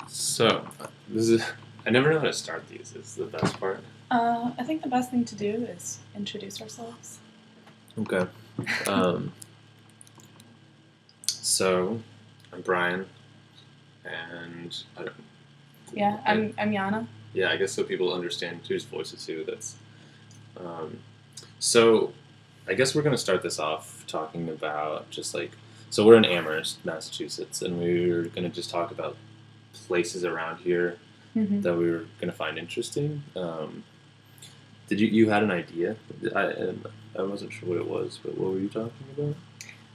So, this is. I never know how to start these. It's the best part. I think the best thing to do is introduce ourselves. Okay. Um, so, I'm Brian, and I don't. Yeah, I'm Yana. Yeah, I guess so people understand whose voices who. Um, so, I guess we're gonna start this off talking about just like. So we're in Amherst, Massachusetts, and we're gonna just talk about places around here Mm-hmm. that we were gonna find interesting. Did you had an idea? I wasn't sure what it was, but what were you talking about?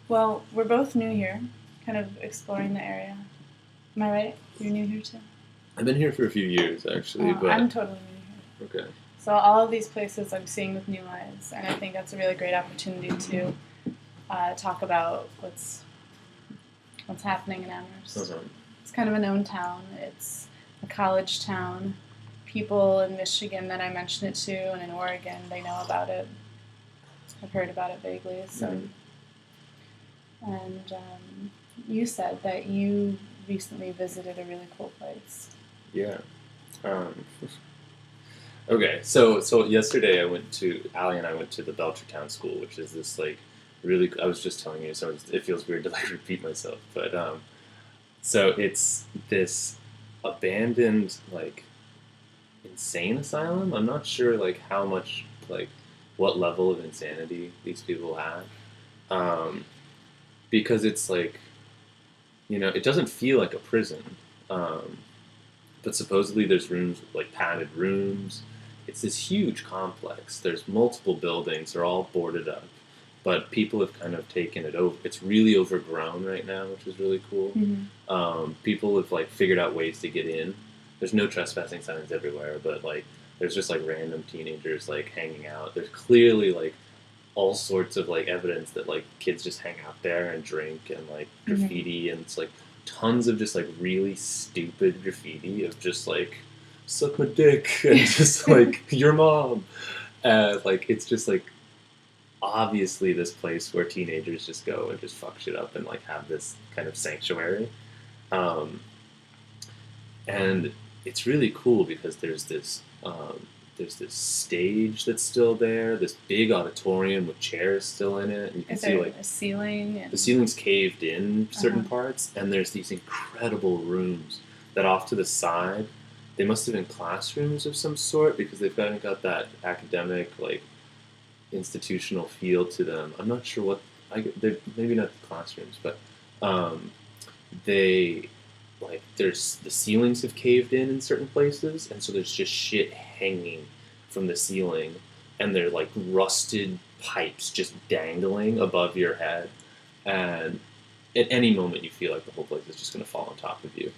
Well, we're both new here, kind of exploring the area. Am I right? You're new here too? I've been here for a few years actually, but I'm totally new here. okay. So all of these places I'm seeing with new eyes, and I think that's a really great opportunity to talk about what's happening in Amherst. Uh-huh. It's kind of a known town. It's a college town. People in Michigan that I mention it to, and in Oregon, they know about it. I've heard about it vaguely. So, and you said that you recently visited a really cool place. Yeah. Okay. So yesterday Allie and I went to the Belchertown School, which is this like really. I was just telling you, so it feels weird to like repeat myself, but so it's this abandoned like insane asylum. I'm not sure like how much like what level of insanity these people have, because it's like it doesn't feel like a prison, but supposedly there's rooms like padded rooms. It's this huge complex. There's multiple buildings. They're all boarded up, but people have kind of taken it over. It's really overgrown right now, which is really cool. Mm-hmm. People have like figured out ways to get in. There's no trespassing signs everywhere, but like there's just like random teenagers like hanging out. There's clearly like all sorts of like evidence that like kids just hang out there and drink and like graffiti, and it's like tons of just like really stupid graffiti of just like suck my dick and just like your mom. Like it's just like obviously this place where teenagers just go and just fuck shit up and like have this kind of sanctuary. And it's really cool because there's this stage that's still there, this big auditorium with chairs still in it, and you can see like a ceiling. And... the ceiling's caved in certain parts, and there's these incredible rooms that off to the side, they must have been classrooms of some sort because they've kind of got that academic like institutional feel to them. I'm not sure what they're maybe not the classrooms, but they like there's the ceilings have caved in certain places, and so there's just shit hanging from the ceiling, and they're like rusted pipes just dangling above your head, and at any moment you feel like the whole place is just going to fall on top of you.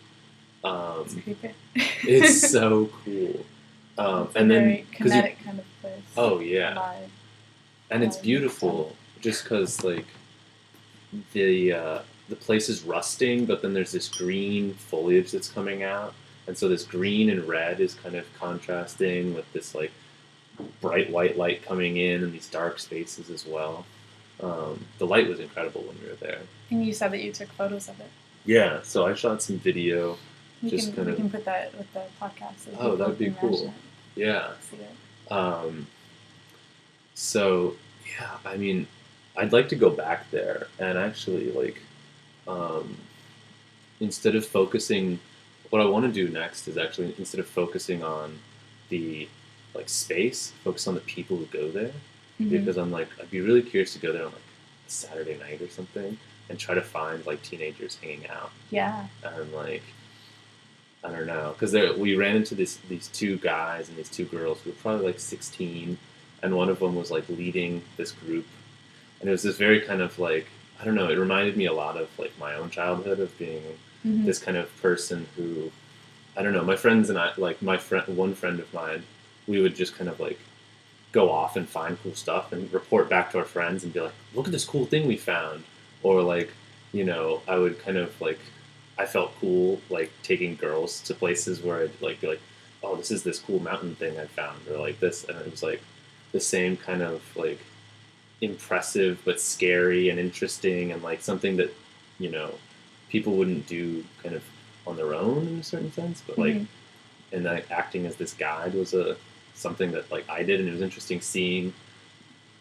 It's creepy. It's so cool. It's and a then very kinetic kind of place. Oh yeah, Alive. and it's beautiful just because like the place is rusting, but then there's this green foliage that's coming out, and so this green and red is kind of contrasting with this like bright white light coming in and these dark spaces as well. The light was incredible when we were there. And you said that you took photos of it. Yeah, so I shot some video. We can put that with the podcast. So that would be cool. Yeah. See it. So yeah, I mean, I'd like to go back there and actually like. Instead of focusing, what I want to do next is actually instead of focusing on the like space, focus on the people who go there, because I'm like I'd be really curious to go there on like a Saturday night or something and try to find like teenagers hanging out. Yeah. And like I don't know, because we ran into these two guys and these two girls who were probably like 16, and one of them was like leading this group, and it was this very kind of like. I don't know, it reminded me a lot of like my own childhood of being this kind of person who, I don't know, my friends and I, like one friend of mine, we would just kind of like go off and find cool stuff and report back to our friends and be like, look at this cool thing we found. Or like, I would kind of like, I felt cool like taking girls to places where I'd like be like, oh, this is this cool mountain thing I found, or like this, and it was like the same kind of like, impressive but scary and interesting and like something that people wouldn't do kind of on their own in a certain sense, but like and like acting as this guide was something that like I did, and it was interesting seeing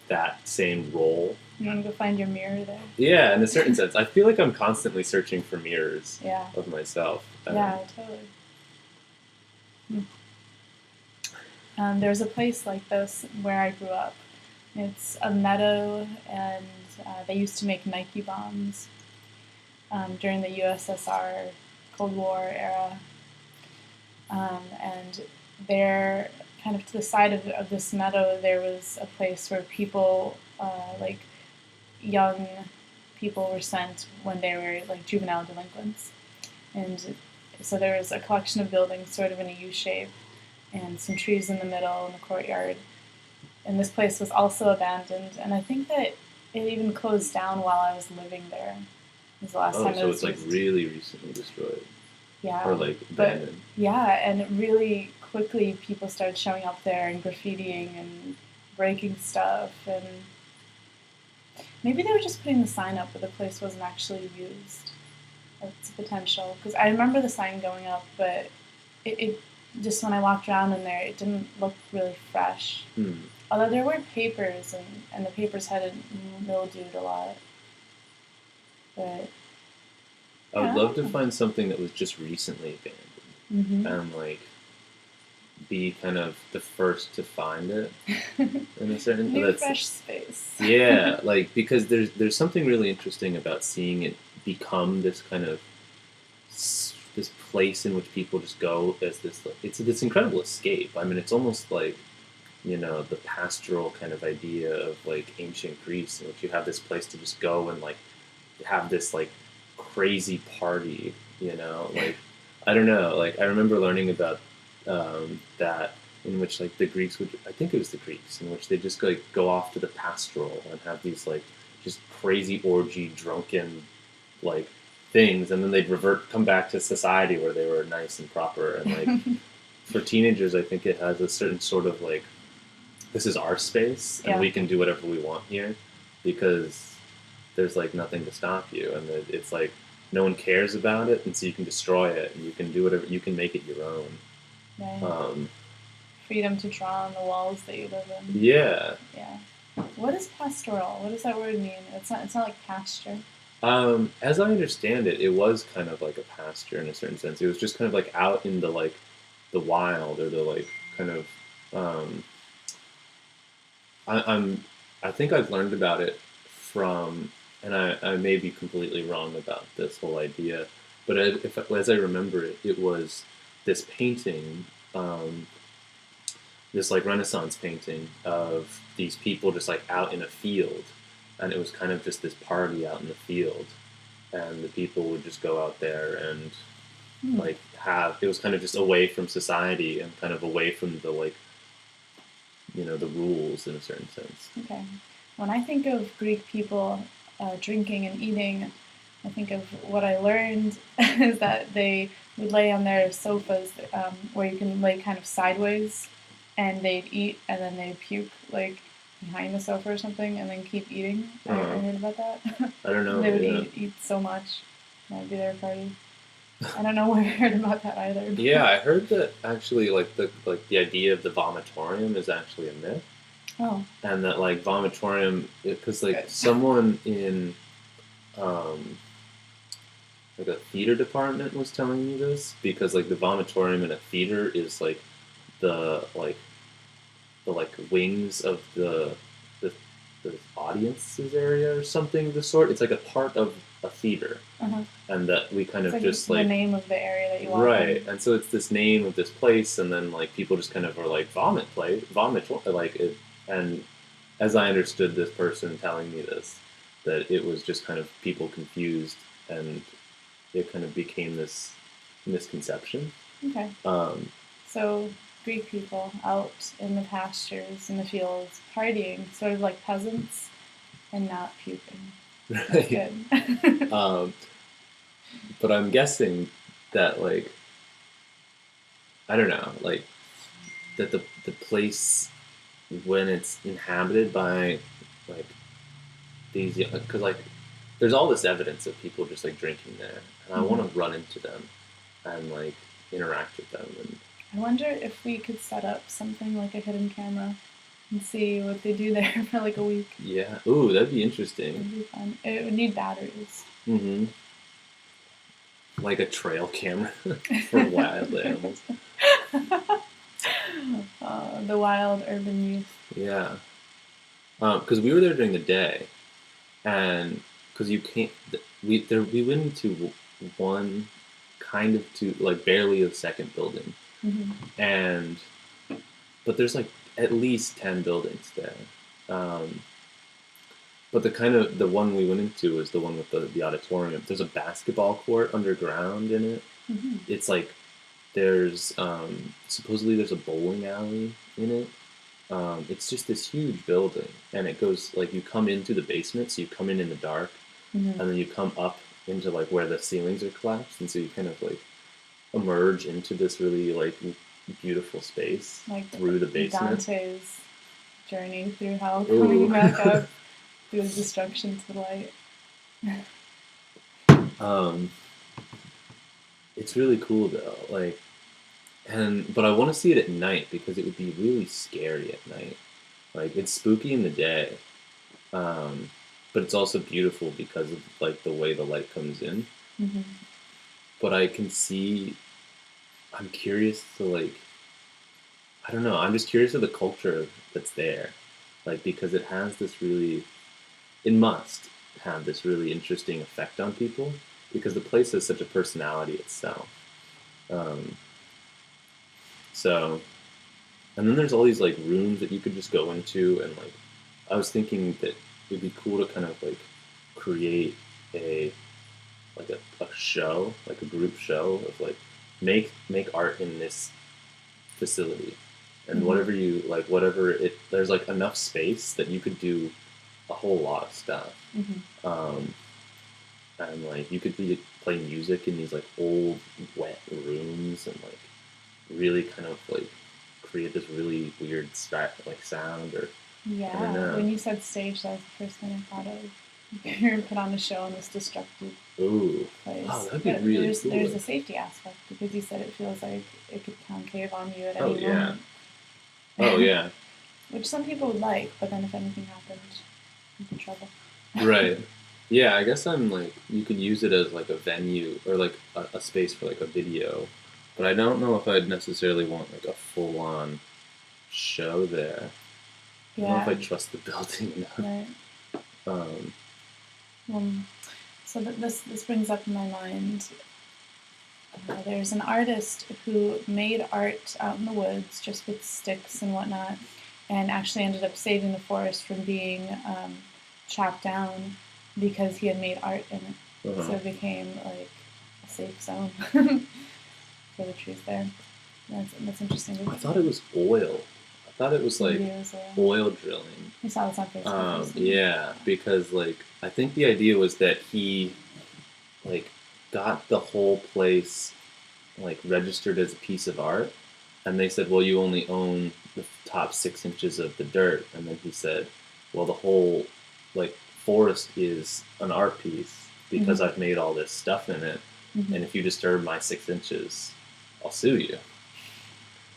that same role. You want to go find your mirror there? Yeah, in a certain sense. I feel like I'm constantly searching for mirrors of myself. Yeah, totally. There's a place like this where I grew up. It's a meadow, and they used to make Nike bombs during the USSR Cold War era. And there, kind of to the side of this meadow, there was a place where people, like young people, were sent when they were like juvenile delinquents. And so there was a collection of buildings sort of in a U shape, and some trees in the middle in the courtyard. And this place was also abandoned, and I think that it even closed down while I was living there. It was the last time it was so it's used. like really recently destroyed. Yeah. Or like abandoned. Yeah, and really quickly people started showing up there and graffitiing and breaking stuff, and maybe they were just putting the sign up, but the place wasn't actually used. That's a potential, because I remember the sign going up, but it just, when I walked around in there, it didn't look really fresh. Although there were papers, and the papers had mildewed a lot. But I would love to find something that was just recently abandoned and like be kind of the first to find it in a certain fresh space. Yeah, like because there's something really interesting about seeing it become this kind of this place in which people just go as this. It's this incredible escape. I mean, it's almost like, you know, the pastoral kind of idea of like ancient Greece, in which you have this place to just go and like have this like crazy party, you know, like I don't know, like I remember learning about that, in which like the Greeks would, I think it was the Greeks, in which they just go off to the pastoral and have these like just crazy orgy drunken like things, and then they'd come back to society where they were nice and proper, and like for teenagers I think it has a certain sort of like, this is our space and we can do whatever we want here because there's like nothing to stop you, and it's like no one cares about it, and so you can destroy it and you can do whatever, you can make it your own. Right. Freedom to draw on the walls that you live in. Yeah. What is pastoral? What does that word mean? It's not like pasture. As I understand it, it was kind of like a pasture in a certain sense. It was just kind of like out in the like the wild, or the like kind of I think I've learned about it from, and I may be completely wrong about this whole idea, but as I remember it, it was this painting, this like Renaissance painting of these people just like out in a field, and it was kind of just this party out in the field, and the people would just go out there and like it was kind of just away from society and kind of away from the like, you know, the rules in a certain sense. Okay. When I think of Greek people drinking and eating, I think of what I learned is that they would lay on their sofas where you can lay kind of sideways, and they'd eat and then they'd puke like behind the sofa or something, and then keep eating. I heard about that. I don't know. They would eat so much. That would be their party. I don't know where I heard about that either. Yeah, I heard that actually the idea of the vomitorium is actually a myth. Oh. And that like vomitorium, because like someone in like a theater department was telling me this, because like the vomitorium in a theater is like the wings of the audience's area or something of the sort. It's like a part of a theater, and that we kind of just like the name of the area that you walk right in. And so it's this name of this place, and then like people just kind of are like vomit like it. And as I understood this person telling me this, that it was just kind of people confused, and it kind of became this misconception. Okay. So Greek people out in the pastures, in the fields, partying, sort of like peasants, and not puking. That's good. But I'm guessing that like, I don't know, like that the place, when it's inhabited by like these, because like there's all this evidence of people just like drinking there, and I want to run into them, and like interact with them. And I wonder if we could set up something like a hidden camera and see what they do there for like a week. yeah, ooh, that'd be It interesting. would be fun. It would need batteries. Mm-hmm. Like a trail camera for wild animals. The wild urban youth. Yeah, because we were there during the day, and because you can't, we went into one kind of to like barely a second building, and but there's like at least 10 buildings there. But the one we went into was the one with the auditorium. There's a basketball court underground in it. It's like there's supposedly there's a bowling alley in it. It's just this huge building, and it goes like you come into the basement, so you come in the dark, and then you come up into like where the ceilings are collapsed, and so you kind of like emerge into this really like beautiful space Like through the basement. Dante's journey through hell, Ooh. coming back up through the destruction to the light. It's really cool though, like, but I want to see it at night because it would be really scary at night. Like it's spooky in the day, but it's also beautiful because of like the way the light comes in. But I can see. I'm curious to like. I don't know. I'm just curious of the culture that's there, like because it has this really. It must have this really interesting effect on people because the place has such a personality itself. Um, so, and then there's all these like rooms that you could just go into, and like I was thinking that it'd be cool to kind of like create a like a show, like a group show of like make art in this facility, and whatever you like, whatever it there's like enough space that you could do a whole lot of stuff. And like you could play music in these like old wet rooms and like really kind of like create this really weird like sound or Yeah, when you said stage, that was the first thing I thought of. You're put on a show in this destructive place. Wow, that'd be really cool. There's a safety aspect because you said it feels like it could concave on you at any yeah. moment. Oh yeah. Which some people would like, but then if anything happened, you'd be in trouble. Right. Yeah, I guess I'm like you could use it as like a venue or like a space for like a video, but I don't know if I'd necessarily want like a full on show there. Yeah. I don't know if I trust the building enough. Right. So this brings up in my mind. There's an artist who made art out in the woods just with sticks and whatnot, and actually ended up saving the forest from being chopped down because he had made art in it. So it became like a safe zone for the trees there. That's interesting. I thought it was oil. I thought it was like oil drilling. You saw this on Facebook. Yeah, because like I think the idea was that he like got the whole place like registered as a piece of art, and they said, well, you only own the top 6 inches of the dirt, and then he said, well, the whole like forest is an art piece because I've made all this stuff in it, and if you disturb my 6 inches, I'll sue you.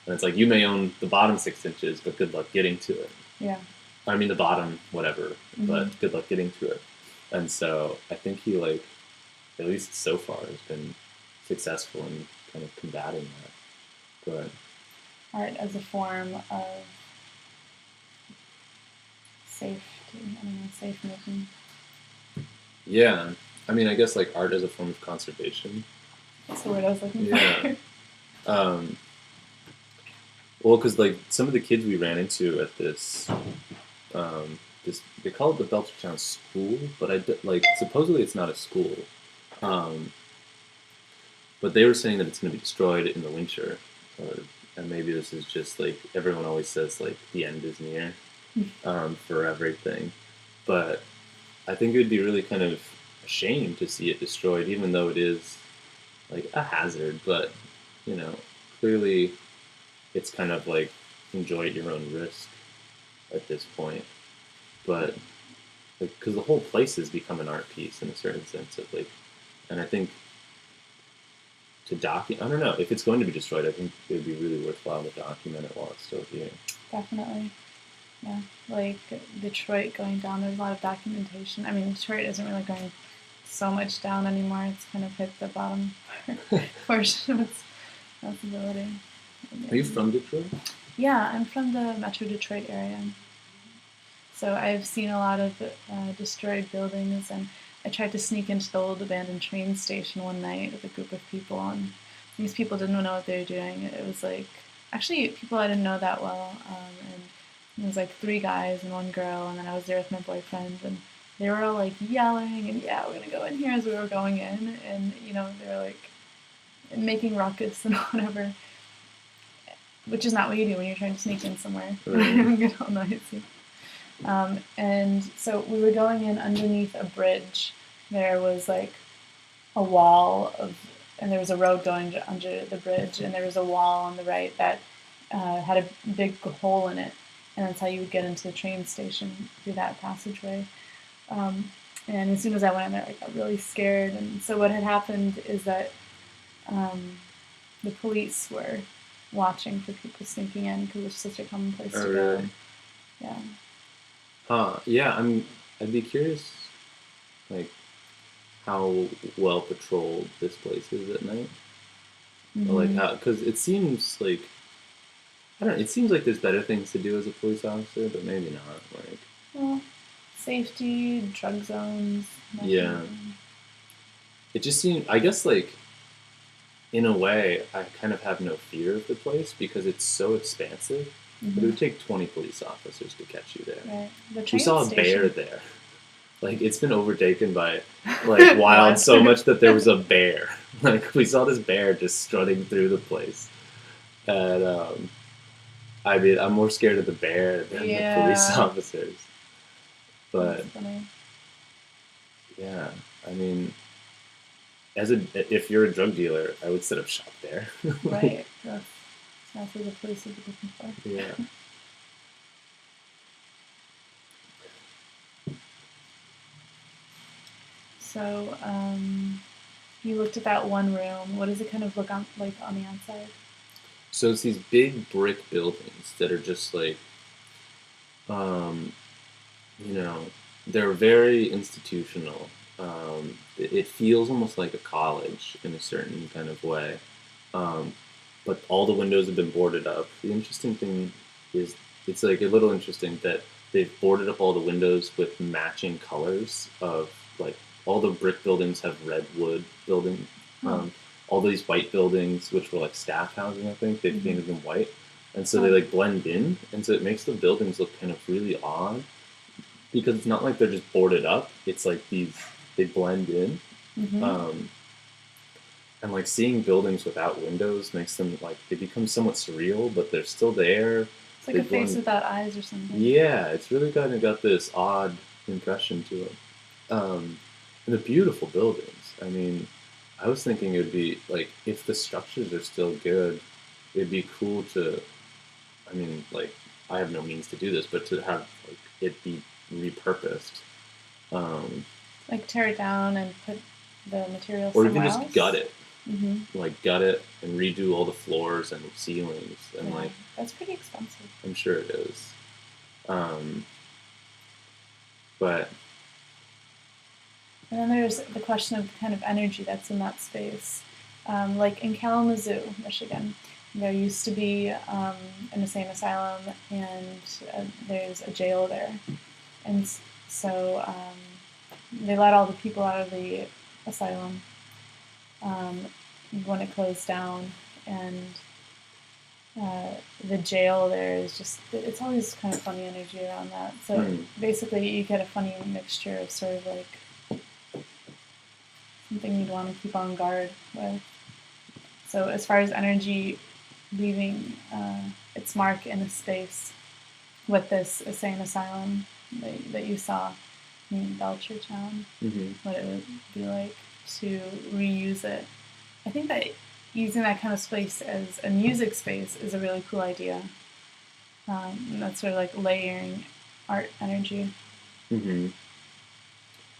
And it's like, you may own the bottom 6 inches, but good luck getting to it. Yeah. I mean, the bottom, whatever, but good luck getting to it. And so I think he, like, at least so far, has been successful in kind of combating that. But art as a form of safety, safe making. Yeah. I mean, I guess, like, art as a form of conservation. That's the word I was looking for. Well, because like some of the kids we ran into at this, they call it the Belchertown School, but supposedly it's not a school. But they were saying that it's going to be destroyed in the winter, and maybe this is just like everyone always says like the end is near, for everything. But I think it would be really kind of a shame to see it destroyed, even though it is like a hazard. But clearly. It's kind of like enjoy at your own risk at this point, but because the whole place has become an art piece in a certain sense of like, and I think document. I don't know if it's going to be destroyed. I think it would be really worthwhile to document it while it's still here. Definitely. Yeah. Like Detroit going down, there's a lot of documentation. I mean, Detroit isn't really going so much down anymore. It's kind of hit the bottom portion of its possibility. Are you from Detroit? Yeah, I'm from the Metro Detroit area. So I've seen a lot of destroyed buildings, and I tried to sneak into the old abandoned train station one night with a group of people, and these people didn't know what they were doing. It was like, actually, people I didn't know that well, and it was like 3 guys and 1 girl, and then I was there with my boyfriend, and they were all like yelling, and yeah, we're gonna go in here as we were going in, and you know, they were like making ruckus and whatever, which is not what you do when you're trying to sneak in somewhere. Right. Get all noisy. And so we were going in underneath a bridge. There was like a wall and there was a road going under the bridge, and there was a wall on the right that had a big hole in it, and that's how you would get into the train station, through that passageway. And as soon as I went in there, I got really scared. And so what had happened is that the police were watching for people sneaking in because it's such a common place to go. Really? Yeah. Yeah, I'd be curious, like, how well patrolled this place is at night. Mm-hmm. Or, like, how, because it seems like, I don't know, it seems like there's better things to do as a police officer, but maybe not. Like, Well, safety, drug zones. yeah. It just seems, I guess, like, in a way, I kind of have no fear of the place because it's so expansive. Mm-hmm. But it would take 20 police officers to catch you there. Right. The We train saw a station. bear there. Like, it's been overtaken by, like, wild so much that there was a bear. Like, we saw this bear just strutting through the place. And, I mean, I'm more scared of the bear than the police officers. But, That's funny. yeah, I mean, if you're a drug dealer, I would set up shop there. Right. That's what the police would be looking for. Yeah. So, you looked at that one room. What does it kind of look like on the outside? So it's these big brick buildings that are just like, you know, they're very institutional. It feels almost like a college in a certain kind of way. But all the windows have been boarded up. The interesting thing is, it's like a little interesting that they've boarded up all the windows with matching colors of, like, all the brick buildings have red wood building. All these white buildings, which were like staff housing, I think, they've painted them white. And so they like blend in. And so it makes the buildings look kind of really odd because it's not like they're just boarded up. It's like they blend in. Mm-hmm. And like seeing buildings without windows makes them like, they become somewhat surreal, but they're still there. It's like a face without eyes or something. Yeah, it's really kind of got this odd impression to it. And the beautiful buildings. I mean, I was thinking it would be like, if the structures are still good, it'd be cool to, I mean, like, I have no means to do this, but to have like it be repurposed. Like tear it down and put the material or somewhere even just else? gut it. Mm-hmm. Like gut it and redo all the floors and ceilings and like, that's pretty expensive. I'm sure it is. But and then there's the question of the kind of energy that's in that space. Like in Kalamazoo, Michigan, there used to be an insane asylum, and there's a jail there. And so they let all the people out of the asylum when it closed down, and the jail there is just, it's always kind of funny energy around that. So basically you get a funny mixture of sort of like something you'd want to keep on guard with. So as far as energy leaving its mark in a space with this insane asylum that you saw in Belchertown, what it would be like to reuse it. I think that using that kind of space as a music space is a really cool idea. And that's sort of like layering art energy.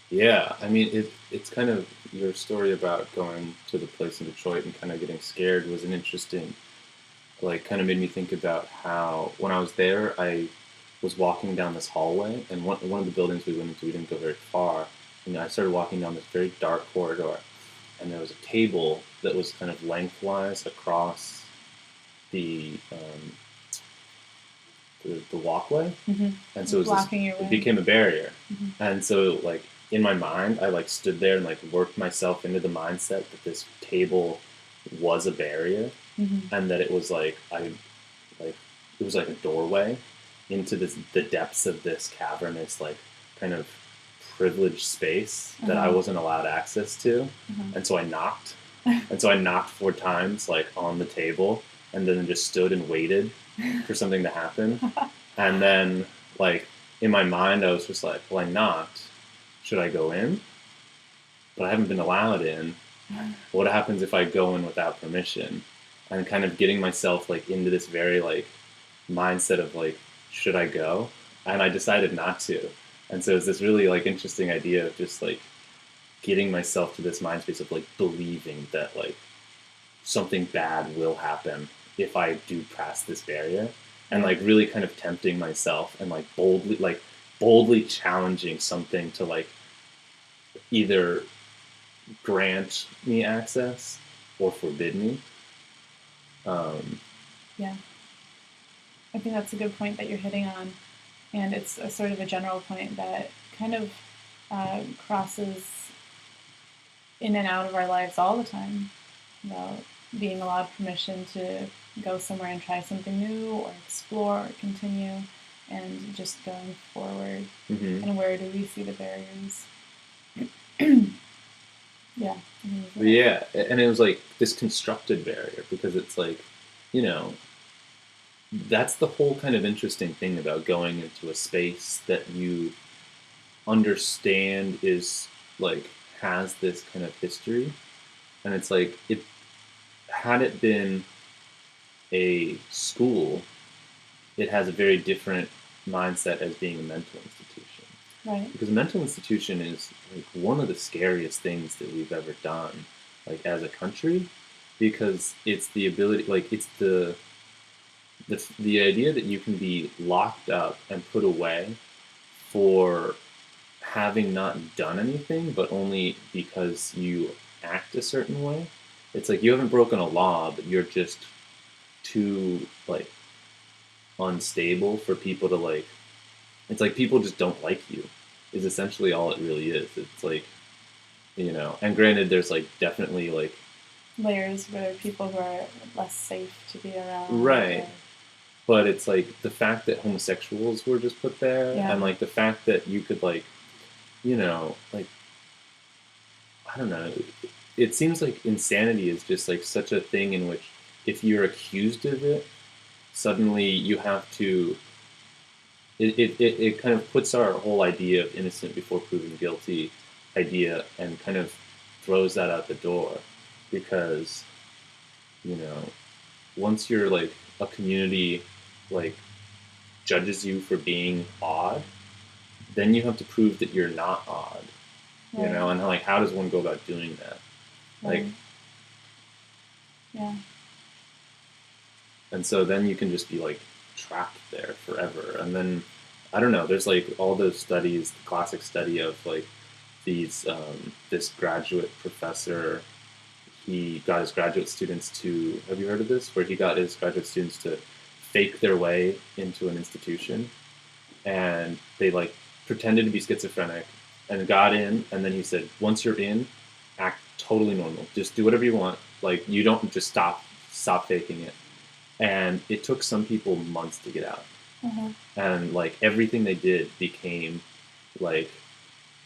Yeah, I mean, it's kind of your story about going to the place in Detroit and kind of getting scared was an interesting, like, kind of made me think about how when I was there, I was walking down this hallway, and one of the buildings we went into, we didn't go very far, and I started walking down this very dark corridor, and there was a table that was kind of lengthwise across the the walkway, Mm-hmm. and so it was this, Blocking your it way. became a barrier, Mm-hmm. and so like in my mind, I like stood there and like worked myself into the mindset that this table was a barrier, Mm-hmm. and that it was like it was like a doorway into the depths of this cavernous like kind of privileged space that I Uh-huh. wasn't allowed access to, Uh-huh. and so I knocked, and so I knocked 4 times like on the table, and then just stood and waited for something to happen, and then like in my mind I was just like, well, I knocked, should I go in? But I haven't been allowed in. What happens if I go in without permission? And kind of getting myself like into this very like mindset of like, should I go? And I decided not to. And so it's this really like interesting idea of just like getting myself to this mind space of like believing that like something bad will happen if I do pass this barrier. And like really kind of tempting myself and like boldly challenging something to like either grant me access or forbid me. Yeah, I think that's a good point that you're hitting on, and it's a sort of a general point that kind of crosses in and out of our lives all the time about being allowed permission to go somewhere and try something new or explore or continue and just going forward. Mm-hmm. And where do we see the barriers? Yeah. But yeah, and it was like this constructed barrier because it's like, you know, that's the whole kind of interesting thing about going into a space that you understand is like has this kind of history, and it's like it had it been a school, it has a very different mindset as being a mental institution. Right. Because a mental institution is like one of the scariest things that we've ever done, like as a country, because it's the ability, like it's the idea that you can be locked up and put away for having not done anything, but only because you act a certain way. It's like you haven't broken a law, but you're just too like unstable for people to like. It's like people just don't like you. Is essentially all it really is. It's like, you know. And granted, there's like definitely like layers where people who are less safe to be around. right. Or, But it's like the fact that homosexuals were just put there, Yeah. and like the fact that you could like, you know, like I don't know. It seems like insanity is just like such a thing in which if you're accused of it, suddenly you have to. It kind of puts our whole idea of innocent before proven guilty idea and kind of throws that out the door because, you know, once you're like a community like judges you for being odd, then you have to prove that you're not odd, you Right. know, and like how does one go about doing that? Like, Right. Yeah. and so then you can just be like trapped there forever. And then I don't know. There's like all those studies, the classic study of like these this graduate professor. He got his graduate students to. Have you heard of this? Where he got his graduate students to fake their way into an institution, and they like pretended to be schizophrenic and got in. And then he said, once you're in, act totally normal. Just do whatever you want. Like you don't just stop faking it. And it took some people months to get out. Uh-huh. And like everything they did became like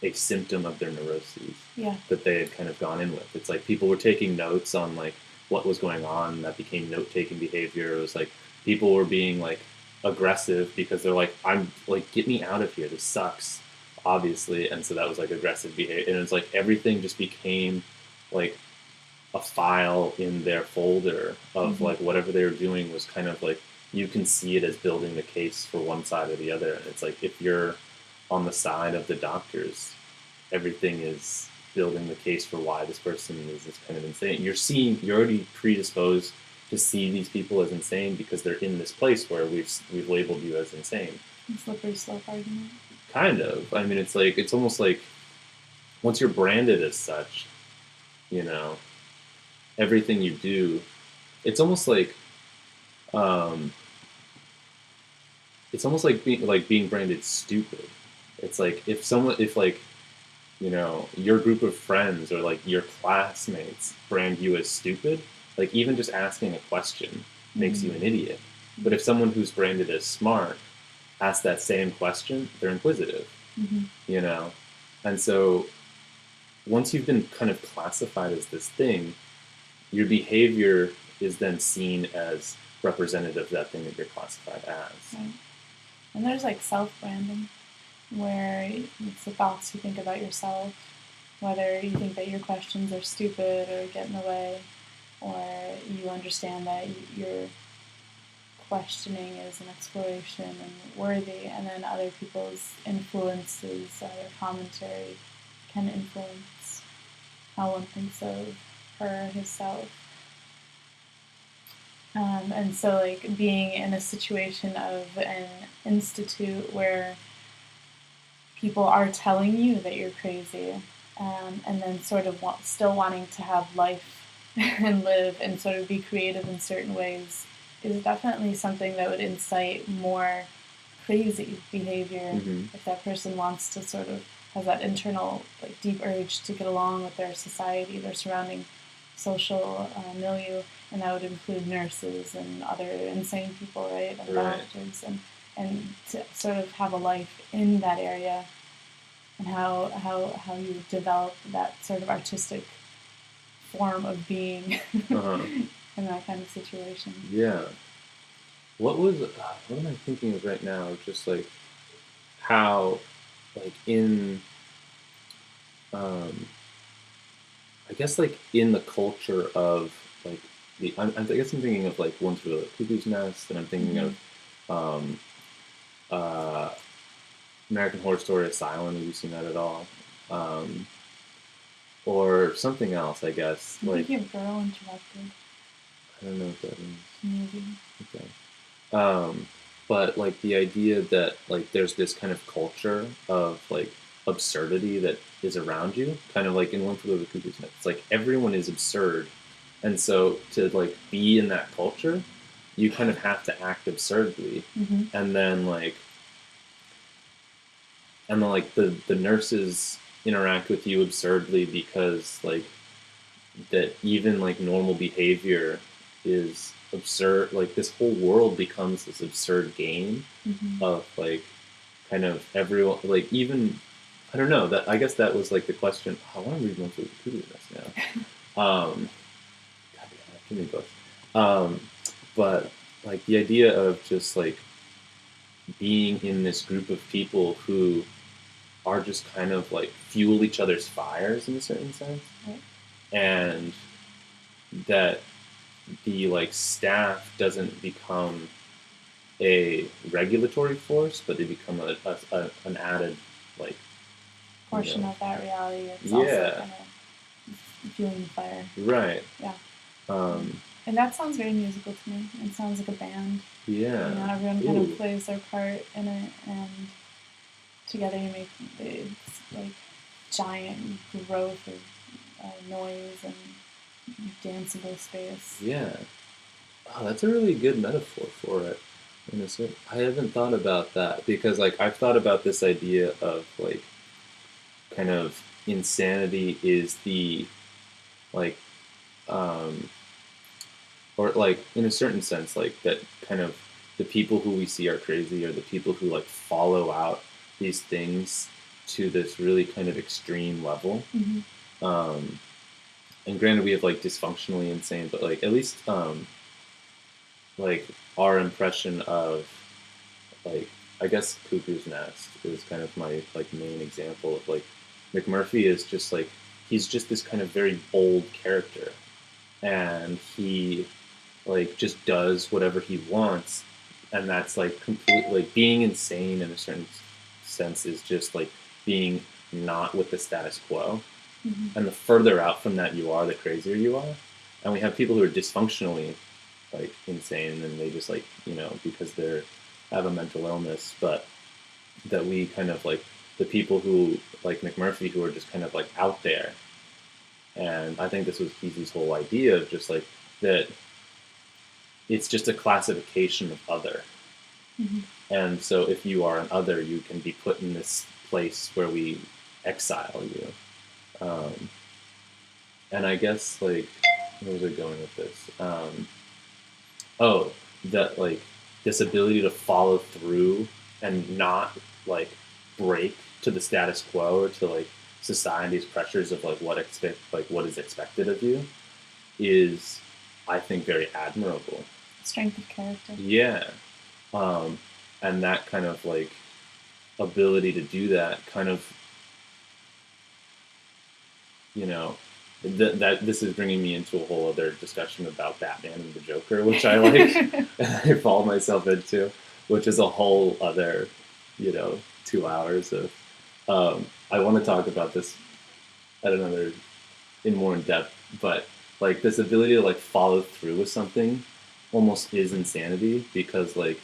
a symptom of their neuroses Yeah. that they had kind of gone in with. It's like people were taking notes on like what was going on, and that became note-taking behavior. It was like people were being like aggressive because they're like, I'm like, get me out of here. This sucks, obviously. And so that was like aggressive behavior. And it's like everything just became like a file in their folder of like whatever they were doing was kind of like you can see it as building the case for one side or the other. And it's like if you're on the side of the doctors, everything is building the case for why this person is this kind of insane. You're already predisposed to see these people as insane because they're in this place where we've labeled you as insane. Slippery slope argument. Kind of. I mean, it's almost like once you're branded as such, you know, everything you do, it's almost like being branded stupid. It's like if like, you know, your group of friends or like your classmates brand you as stupid, like even just asking a question makes you an idiot. But if someone who's branded as smart asks that same question, they're inquisitive, you know? And so once you've been kind of classified as this thing, your behavior is then seen as representative of that thing that you're classified as. Right. And there's like self-branding, where it's the thoughts you think about yourself, whether you think that your questions are stupid or get in the way, or you understand that your questioning is an exploration and worthy, and then other people's influences, their commentary can influence how one thinks of her or himself. And so, like, being in a situation of an institute where people are telling you that you're crazy, and then sort of still wanting to have life and live and sort of be creative in certain ways is definitely something that would incite more crazy behavior if that person wants to sort of have that internal, like, deep urge to get along with their society, their surrounding social milieu, and that would include nurses and other insane people, right, and doctors, and to sort of have a life in that area, and how you develop that sort of artistic form of being in that kind of situation. Yeah. What am I thinking of right now? Just like how, like in, I guess like in the culture of like I guess I'm thinking of like One Flew Over the Cuckoo's Nest, and I'm thinking of American Horror Story Asylum. Have you seen that at all? Or something else, I guess. I like think you have Girl Interrupted. I don't know what that means. Maybe. Okay. But like the idea that like there's this kind of culture of like absurdity that is around you, kind of like in One Flew Over the Cuckoo's Nest. It's like everyone is absurd, and so to like be in that culture, you kind of have to act absurdly, and then like the nurses interact with you absurdly because like that even like normal behavior is absurd. Like this whole world becomes this absurd game of like kind of everyone, like even I don't know, that I guess that was like the question. I want to read One Flew Over the Cuckoo's Nest now. God damn, give me books. But like the idea of just like being in this group of people who are just kind of like fuel each other's fires in a certain sense, and that the like staff doesn't become a regulatory force, but they become an added like portion of that reality. It's also kind of fueling the fire. Right. Yeah. And that sounds very musical to me. It sounds like a band. Yeah. You know, everyone kind of plays their part in it, and together you make this like giant growth of noise and danceable space. Yeah. Oh, that's a really good metaphor for it. I haven't thought about that because like I've thought about this idea of like kind of insanity is the like or like in a certain sense like that kind of the people who we see are crazy are the people who like follow out these things to this really kind of extreme level. And granted we have like dysfunctionally insane, but like at least like our impression of like I guess Cuckoo's Nest is kind of my like main example of like McMurphy is just like he's just this kind of very bold character, and he like just does whatever he wants, and that's like completely like being insane in a certain sense is just like being not with the status quo. Mm-hmm. And the further out from that you are, the crazier you are. And we have people who are dysfunctionally like insane, and they just like, you know, because they're have a mental illness, but that we kind of like the people who like McMurphy who are just kind of like out there. And I think this was Kesey's whole idea of just like that it's just a classification of other. Mm-hmm. And so if you are an other, you can be put in this place where we exile you. And I guess like where was I going with this? That like this ability to follow through and not like break to the status quo or to like society's pressures of like what is expected of you is, I think, very admirable. Strength of character. Yeah, and that kind of like ability to do that kind of, you know, that this is bringing me into a whole other discussion about Batman and the Joker, which I like, I fall myself into, which is a whole other, you know, 2 hours of. I want to talk about this at another, in more in depth, but like this ability to like follow through with something almost is insanity because like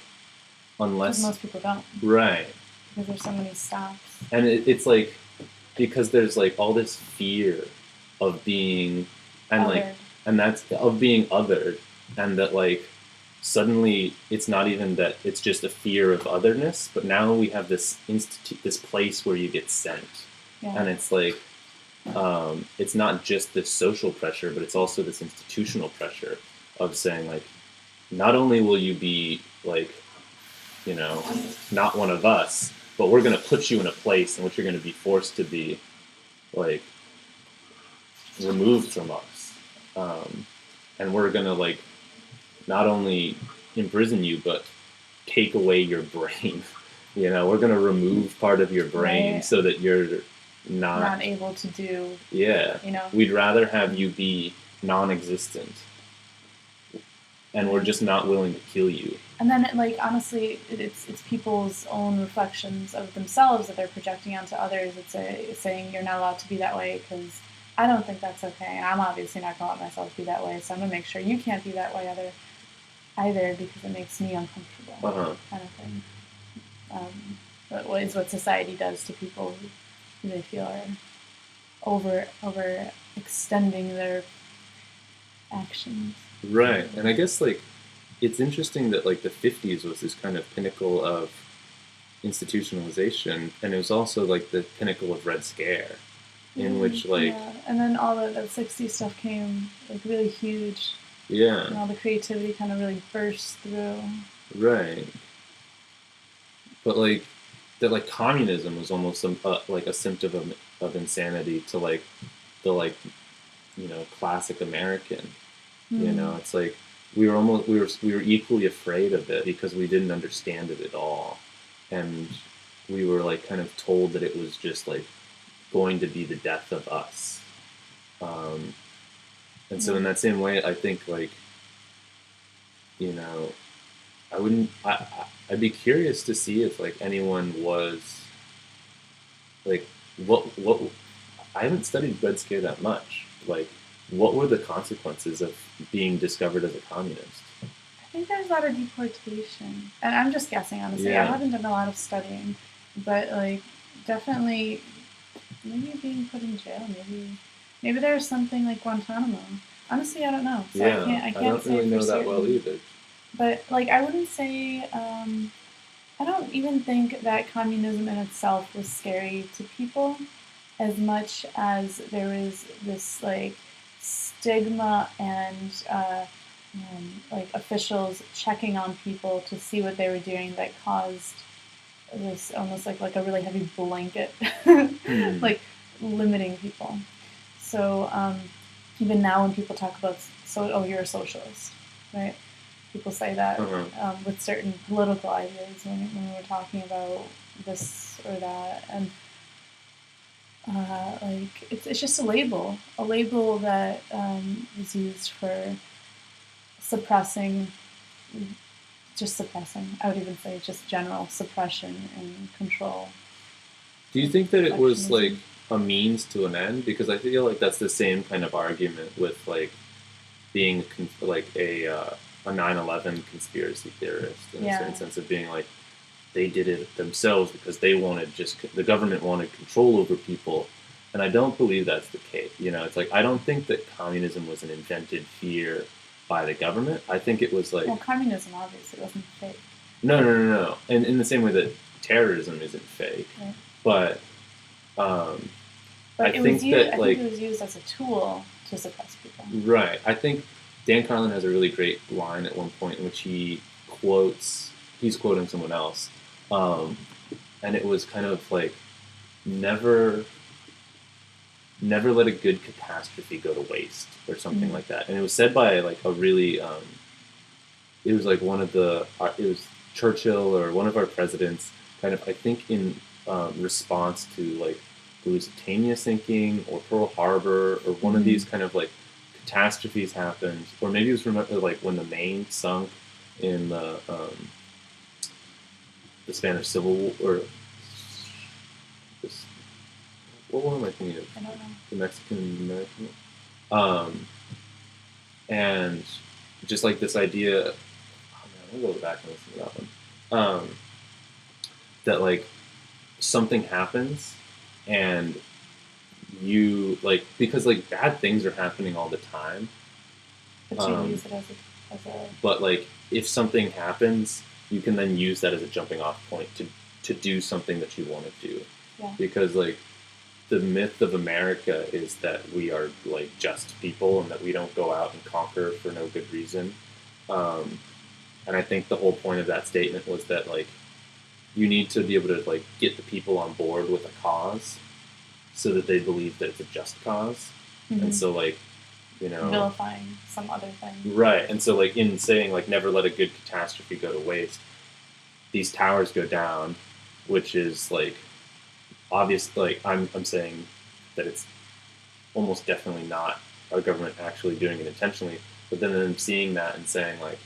unless most people don't, right, because there's so many stops, and it's like because there's like all this fear of being and othered. like and that's of being othered, and that like suddenly it's not even that it's just a fear of otherness, but now we have this this place where you get sent. Yeah. And it's like it's not just this social pressure, but it's also this institutional pressure of saying like not only will you be like, you know, not one of us, but we're going to put you in a place in which you're going to be forced to be like removed from us, and we're going to like not only imprison you but take away your brain. You know, we're going to remove part of your brain, right, so that you're not able to do. Yeah, you know, we'd rather have you be non-existent, and we're just not willing to kill you. And then, like, honestly, it's people's own reflections of themselves that they're projecting onto others. It's saying you're not allowed to be that way because I don't think that's okay, and I'm obviously not going to let myself be that way, so I'm going to make sure you can't be that way either because it makes me uncomfortable, kind of thing. What is what society does to people who they feel are over extending their actions. Right, and I guess like it's interesting that like the 50s was this kind of pinnacle of institutionalization, and it was also like the pinnacle of Red Scare, in which like and then all the 60s stuff came like really huge. Yeah, and all the creativity kind of really burst through. Right, but like that, like communism was almost like a symptom of insanity to like the like, you know, classic American. You know, it's like we were equally afraid of it because we didn't understand it at all, and we were like kind of told that it was just like going to be the death of us. And so in that same way, I think like, you know, I'd be curious to see if like anyone was like what I haven't studied Red Scare that much. Like, what were the consequences of being discovered as a communist? I think there's a lot of deportation, and I'm just guessing, honestly. Yeah. I haven't done a lot of studying, but like definitely maybe being put in jail. Maybe there's something like Guantanamo. Honestly, I don't know. So yeah, I can't don't say really know that certain. well either. But like I wouldn't say. I don't even think that communism in itself was scary to people as much as there was this like stigma and like officials checking on people to see what they were doing that caused this almost like a really heavy blanket like limiting people. So even now when people talk about you're a socialist, right? People say that with certain political ideas when we were talking about this or that, and like it's just a label that is used for suppressing. I would even say just general suppression and control. Do you think that it was like perfectionism. a means to an end? Because I feel like that's the same kind of argument with like being like a 9/11 conspiracy theorist in a certain Yeah. sense of being like they did it themselves because they wanted just the government wanted control over people, and I don't believe that's the case. You know, it's like I don't think that communism was an invented fear by the government. I think it was like Well, communism obviously wasn't fake. no, and in the same way that terrorism isn't fake, Right. but um, I But it was think used. that I think like it was used as a tool to suppress people. right. I think Dan Carlin has a really great line at one point in which he quotes. He's quoting someone else, um, and it was kind of like never, never let a good catastrophe go to waste or something like that. And it was said by like a really. It was like one of the. It was Churchill or one of our presidents, kind of I think in response to like the Lusitania sinking or Pearl Harbor or one of these kind of like catastrophes happened, or maybe it was remember like when the Maine sunk in the Spanish Civil War, or this, what war am I thinking of? I don't know. The Mexican American, um, and just like this idea. Oh man, I'll go back and listen to that one. That like something happens and you like because like bad things are happening all the time. But you use it as a But like if something happens, you can then use that as a jumping off point to do something that you want to do. yeah. Because like the myth of America is that we are like just people and that we don't go out and conquer for no good reason. Um, and I think the whole point of that statement was that like you need to be able to like get the people on board with a cause so that they believe that it's a just because. And so like, you know, vilifying some other thing. right. And so like in saying like never let a good catastrophe go to waste, these towers go down, which is like obvious. Like I'm saying that it's almost definitely not our government actually doing it intentionally. But then I'm seeing that and saying like,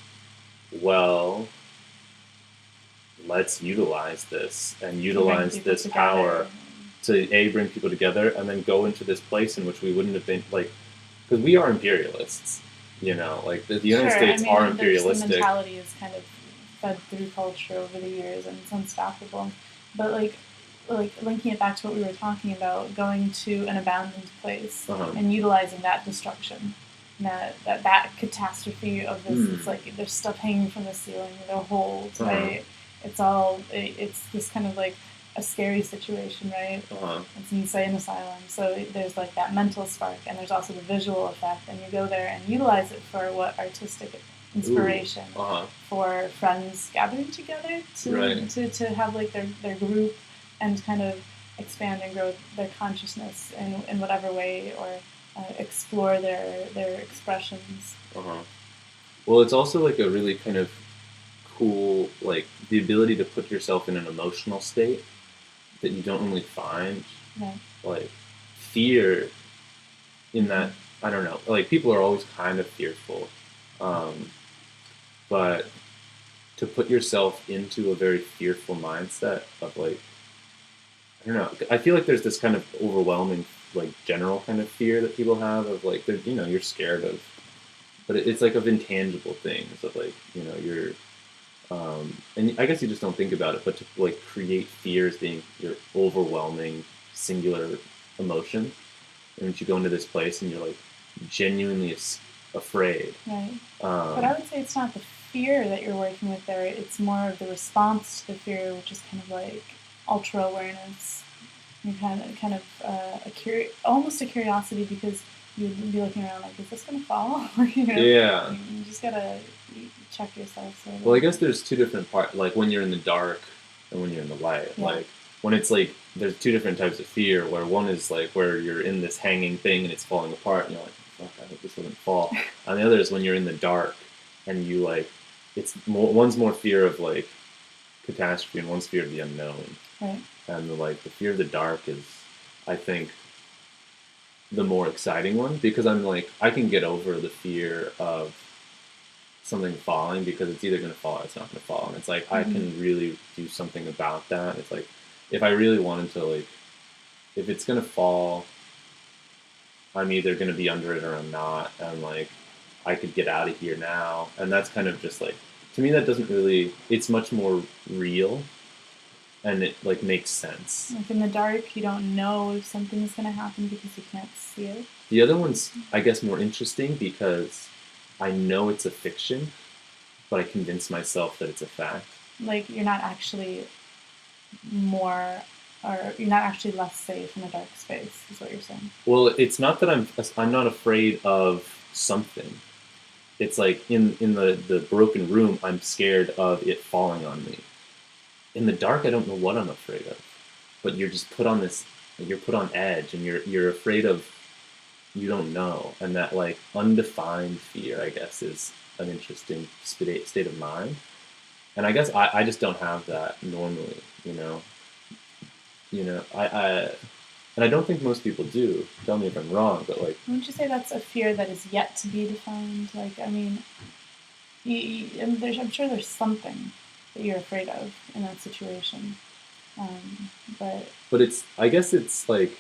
well, let's utilize this and utilize this power to bring people together and then go into this place in which we wouldn't have been like because we are imperialists, you know, like the United States are imperialistic. The mentality is kind of fed through culture over the years and it's unstoppable. But like linking it back to what we were talking about, going to an abandoned place and utilizing that destruction. That catastrophe of this, it's like there's stuff hanging from the ceiling, there are holes, right? It's this kind of like a scary situation, right? It's an insane asylum, so there's like that mental spark, and there's also the visual effect, and you go there and utilize it for what artistic inspiration for friends gathering together to have like their group and kind of expand and grow their consciousness in whatever way or explore their expressions. Well, it's also like a really kind of cool, like the ability to put yourself in an emotional state that you don't really find. Like fear in that, I don't know, like people are always kind of fearful. But to put yourself into a very fearful mindset of like, I don't know, I feel like there's this kind of overwhelming, like general kind of fear that people have of like, you know, you're scared of, but it's like of intangible things of like, you know, you're, and I guess you just don't think about it, but to like create fear as being your overwhelming singular emotion, and once you go into this place and you're like genuinely afraid. Right. But I would say it's not the fear that you're working with there; it's more of the response to the fear, which is kind of like ultra awareness, and kind of almost a curiosity because you'd be looking around like, is this gonna fall? You know? Yeah. You just gotta check yourself. Well, I guess there's two different parts, like when you're in the dark and when you're in the light. Yeah. Like when it's like there's two different types of fear. Where one is like where you're in this hanging thing and it's falling apart, and you're like, fuck, I hope this doesn't fall. And the other is when you're in the dark and you like, it's more, one's more fear of like catastrophe and one's fear of the unknown. Right. And the fear of the dark is, I think, the more exciting one because I'm like I can get over the fear of something falling because it's either going to fall or it's not going to fall, and it's like I can really do something about that. It's like if I really wanted to, like, if it's gonna fall, I'm either gonna be under it or I'm not, and like, I could get out of here now, and that's kind of just like, to me, that doesn't really. It's much more real, and it like makes sense. Like in the dark, you don't know if something's going to happen because you can't see it. The other one's, I guess, more interesting because I know it's a fiction, but I convince myself that it's a fact. Like you're not actually more, or you're not actually less safe in a dark space, is what you're saying. Well, it's not that I'm not afraid of something. It's like in the broken room, I'm scared of it falling on me. In the dark, I don't know what I'm afraid of, but you're just put on this. You're put on edge, and you're afraid of. You don't know, and that like undefined fear, I guess, is an interesting state of mind. And I guess I just don't have that normally, you know. And I don't think most people do. Tell me if I'm wrong, but like. Wouldn't you say that's a fear that is yet to be defined? Like, I mean, I'm sure there's something that you're afraid of in that situation, but. But I guess it's like.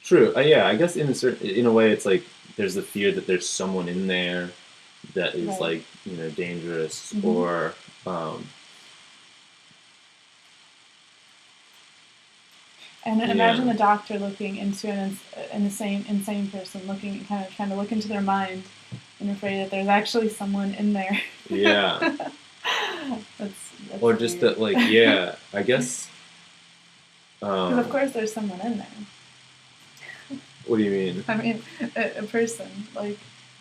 True. Yeah. I guess in a way, it's like there's the fear that there's someone in there that is Right. like dangerous, Mm-hmm. or. And Yeah. imagine the doctor looking into an insane person, looking kind of trying to look into their mind, and afraid that there's actually someone in there. Yeah. that's Or just weird. that, like, yeah. I guess. Because of course there's someone in there. What do you mean? I mean, a person. Like,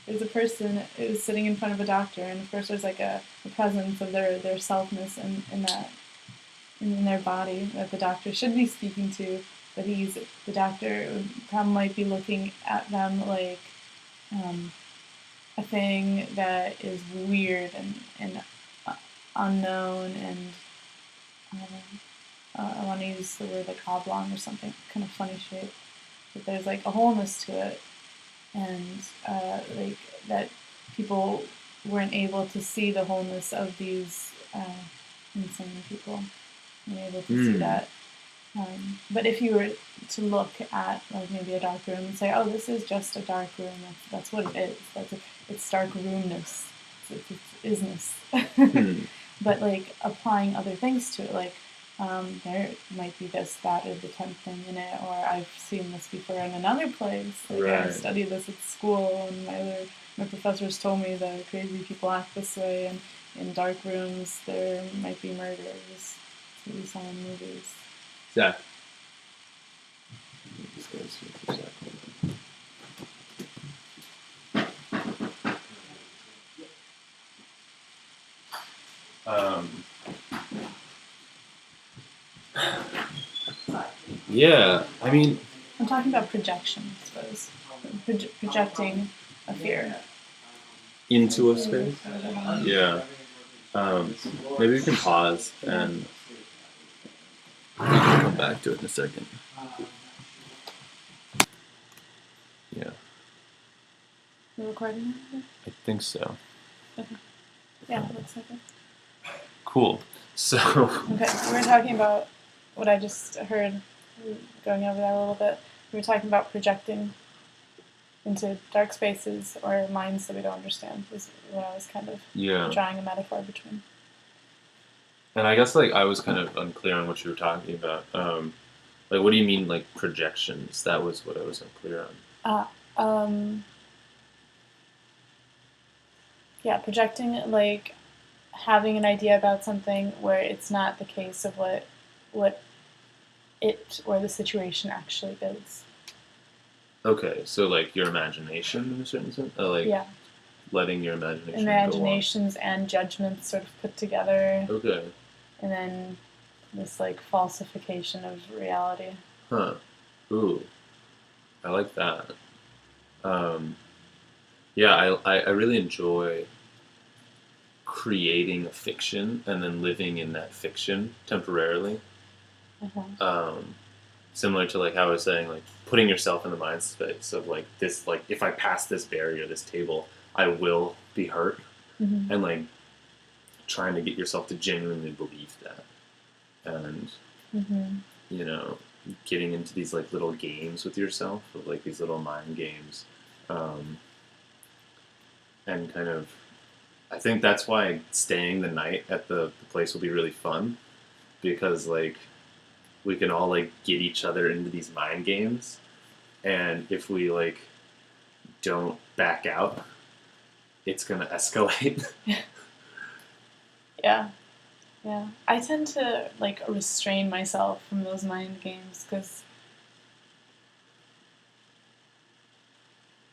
there's a person who's sitting in front of a doctor, and of course there's like a presence of their selfness in their body that the doctor should be speaking to, but the doctor probably might be looking at them like a thing that is weird and unknown, and I want to use the word like oblong or something, kind of funny shape. But there's like a wholeness to it, and like that people weren't able to see the wholeness of these insane people. And able to see that. But if you were to look at like maybe a dark room and say, "Oh, this is just a dark room. That's what it is. It's dark roomness. It's isness." But like applying other things to it, like there might be this, that, or the 10th thing in it, or I've seen this before in another place. Like Right. I studied this at school, and my professors told me that crazy people act this way, and in dark rooms there might be murders. We saw in movies. Zach. Yeah, I mean, I'm talking about projection, I suppose. Projecting a fear. into a space. Yeah. Maybe we can pause and we can come back to it in a second. Yeah. You're recording it? I think so. Okay. Yeah, it looks like it. Cool. So. Okay, we were talking about what I just heard, going over that a little bit. We were talking about projecting into dark spaces or minds that we don't understand, is what I was kind of drawing a metaphor between. And I guess like I was kind of unclear on what you were talking about. Like, what do you mean, like projections? That was what I was unclear on. Yeah, projecting, like having an idea about something where it's not the case of what it or the situation actually is. Okay, so like your imagination in a certain sense, or like letting your imaginations go on. And judgments sort of put together. Okay. And then this like falsification of reality. Huh. Ooh. I like that. Yeah, I really enjoy creating a fiction and then living in that fiction temporarily. Similar to like how I was saying, like putting yourself in the mind space of like this, like if I pass this barrier, this table, I will be hurt, and like trying to get yourself to genuinely believe that, and Mm-hmm. you know, getting into these like little games with yourself, like these little mind games, um, and kind of. I think that's why staying the night at the place will be really fun because like we can all like get each other into these mind games, and if we like don't back out, it's gonna escalate. Yeah. Yeah. I tend to like restrain myself from those mind games because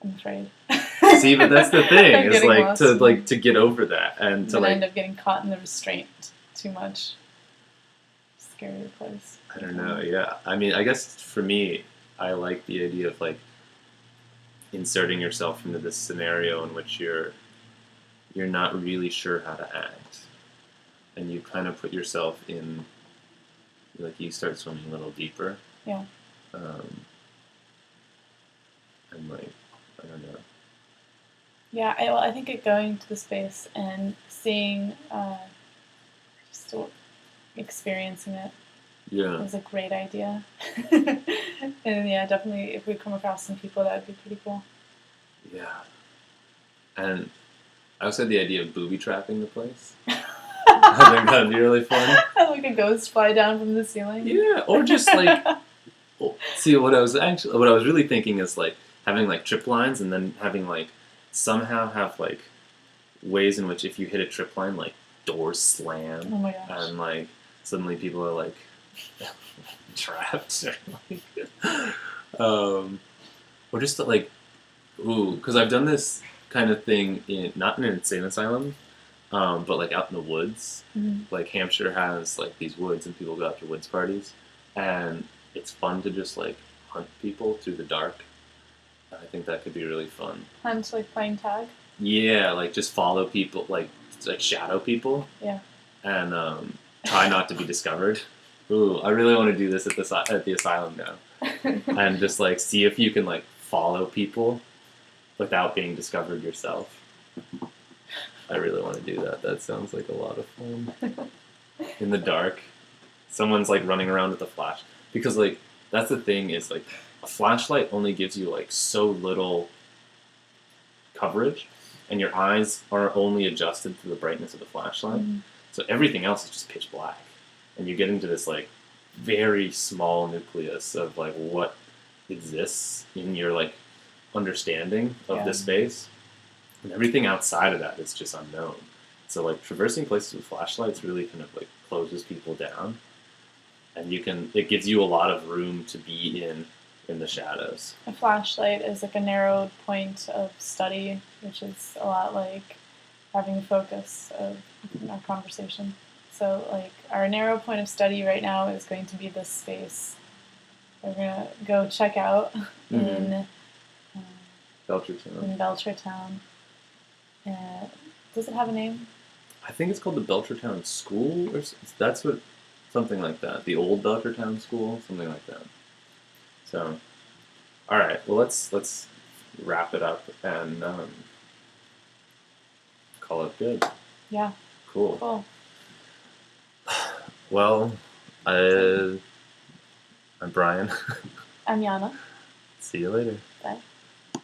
I'm afraid. See, but that's the thing I'm is getting like lost. to get over that and to Then I like end up getting caught in the restraint too much. Scary place. I don't know. Yeah, I mean, I guess for me, I like the idea of like inserting yourself into this scenario in which you're not really sure how to act, and you kind of put yourself in like you start swimming a little deeper. Yeah. And like I don't know. Yeah, I think going to the space and seeing, just experiencing it Yeah. is a great idea. And yeah, definitely if we come across some people, that would be pretty cool. Yeah. And I also had the idea of booby trapping the place. I think that'd be really fun. Have like a ghost fly down from the ceiling. Yeah, or just like see what I was really thinking is like having like trip lines and then having like somehow have like ways in which if you hit a trip line like doors slam Oh my gosh. and like suddenly people are like trapped or like or just like ooh because I've done this kind of thing in not in an insane asylum but like out in the woods. Mm-hmm. Like Hampshire has like these woods and people go out to woods parties and it's fun to just like hunt people through the dark. I think that could be really fun. Hunt, like playing tag? Yeah, like just follow people, like shadow people. Yeah. And try not to be discovered. Ooh, I really want to do this at the asylum now, and just like see if you can like follow people without being discovered yourself. I really want to do that. That sounds like a lot of fun. In the dark, someone's like running around with a flash because like that's the thing is like a flashlight only gives you like so little coverage, and your eyes are only adjusted to the brightness of the flashlight. Mm-hmm. So everything else is just pitch black, and you get into this like very small nucleus of like what exists in your like understanding of the space, and everything outside of that is just unknown. So like traversing places with flashlights really kind of like closes people down, and it gives you a lot of room to be in the shadows. A flashlight is like a narrowed point of study, which is a lot like having the focus of our conversation. So like our narrow point of study right now is going to be this space. We're gonna go check out in Belchertown. Does it have a name? I think it's called the Belchertown School, or that's what, something like that. The old Belchertown School, something like that. So, all right. Well, let's wrap it up and call it good. Yeah. Cool. Well, I'm Brian. I'm Yana. See you later. Bye.